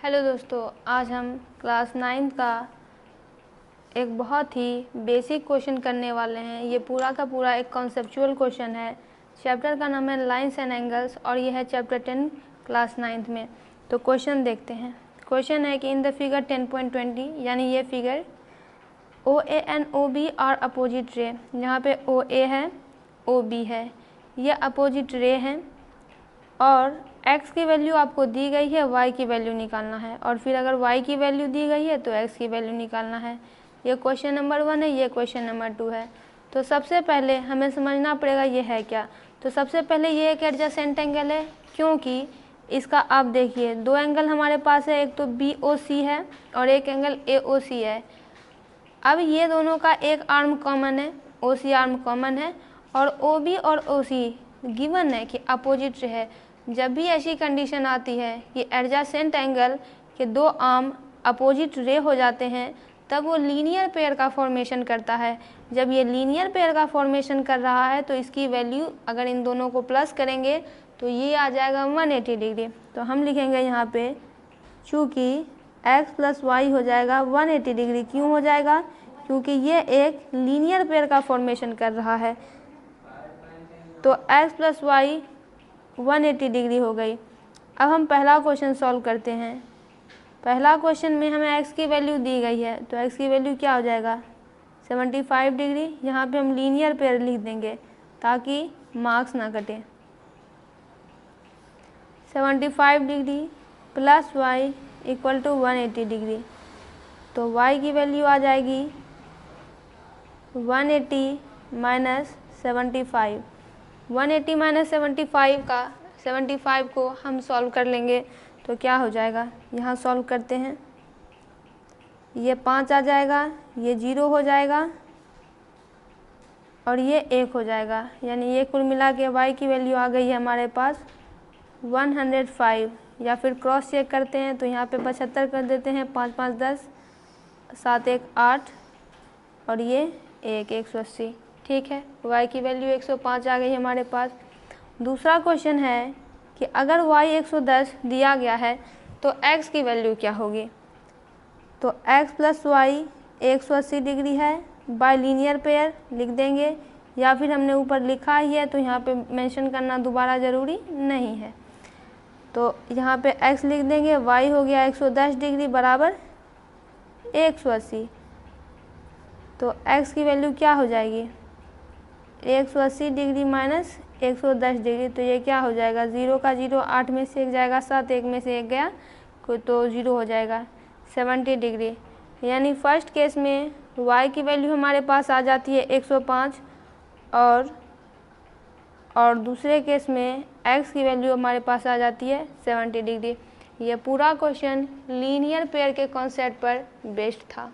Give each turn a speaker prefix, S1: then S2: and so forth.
S1: Hello दोस्तों, आज हम क्लास 9 का एक बहुत ही बेसिक क्वेश्चन करने वाले हैं। ये पूरा का पूरा एक कॉन्सेप्चुअल क्वेश्चन है। चैप्टर का नाम है लाइंस एंड एंगल्स और ये है चैप्टर 10 क्लास 9 में। तो क्वेश्चन देखते हैं। क्वेश्चन है कि इन द फिगर 10.20 यानी ये figure O A and O B are opposite ray. यहाँ पे ओ ए है, ओ बी है, ये अपोजिट रे हैं और x की वैल्यू आपको दी गई है, y की वैल्यू निकालना है और फिर अगर y की वैल्यू दी गई है तो x की वैल्यू निकालना है। ये क्वेश्चन नंबर 1 है, ये क्वेश्चन नंबर 2 है। तो सबसे पहले हमें समझना पड़ेगा ये है क्या। तो सबसे पहले ये एक एडजेसेंट एंगल है, क्योंकि इसका आप देखिए दो एंगल हमारे पास है, एक तो BOC है और एक एंगल AOC है। अब ये दोनों का एक आर्म कॉमन है, OC आर्म कॉमन है और OB और OC गिवन है कि अपोजिट है। जब भी ऐसी कंडीशन आती है कि एडजेसेंट एंगल के दो आर्म अपोजिट रे हो जाते हैं तब वो लीनियर पेयर का फॉर्मेशन करता है। जब ये लीनियर पेयर का फॉर्मेशन कर रहा है तो इसकी वैल्यू अगर इन दोनों को प्लस करेंगे तो ये आ जाएगा 180 डिग्री। तो हम लिखेंगे यहाँ पे चूँकि x प्लस वाई हो जाएगा 180 डिग्री। क्यों हो जाएगा? क्योंकि ये एक लीनियर पेयर का फॉर्मेशन कर रहा है। तो x प्लस वाई 180 डिग्री हो गई। अब हम पहला क्वेश्चन सॉल्व करते हैं। पहला क्वेश्चन में हमें x की वैल्यू दी गई है, तो x की वैल्यू क्या हो जाएगा 75 डिग्री। यहाँ पे हम लीनियर पेयर लिख देंगे ताकि मार्क्स ना कटे। 75 degree plus y equal to 180 degree. तो y की वैल्यू आ जाएगी 180 माइनस 75। 180 माइनस 75 को हम सॉल्व कर लेंगे तो क्या हो जाएगा, यहाँ सॉल्व करते हैं। ये 5 आ जाएगा, ये 0 हो जाएगा और ये 1 हो जाएगा। यानी ये कुल मिला के y की वैल्यू आ गई है हमारे पास 105। या फिर क्रॉस चेक करते हैं तो यहाँ पे 75 कर देते हैं, 5 5 10, 7 1 8 और ये 180। ठीक है, y की वैल्यू 105 आ गई हमारे पास। दूसरा क्वेश्चन है कि अगर y 110 दिया गया है तो x की वैल्यू क्या होगी। तो x प्लस वाई 180 डिग्री है, बाय लीनियर पेयर लिख देंगे या फिर हमने ऊपर लिखा ही है तो यहाँ पे मेंशन करना दोबारा ज़रूरी नहीं है। तो यहाँ पे x लिख देंगे, y हो गया 110 डिग्री बराबर 180। तो x की वैल्यू क्या हो जाएगी 180 डिग्री माइनस 110 डिग्री। तो ये क्या हो जाएगा, 0 का 0 8 में से 1 जाएगा, 7 1 में से 1 गया तो 0 हो जाएगा 70 डिग्री। यानी फर्स्ट केस में y की वैल्यू हमारे पास आ जाती है 105 और दूसरे केस में x की वैल्यू हमारे पास आ जाती है 70 डिग्री। ये पूरा क्वेश्चन लीनियर पेयर के कॉन्सेप्ट पर बेस्ड था।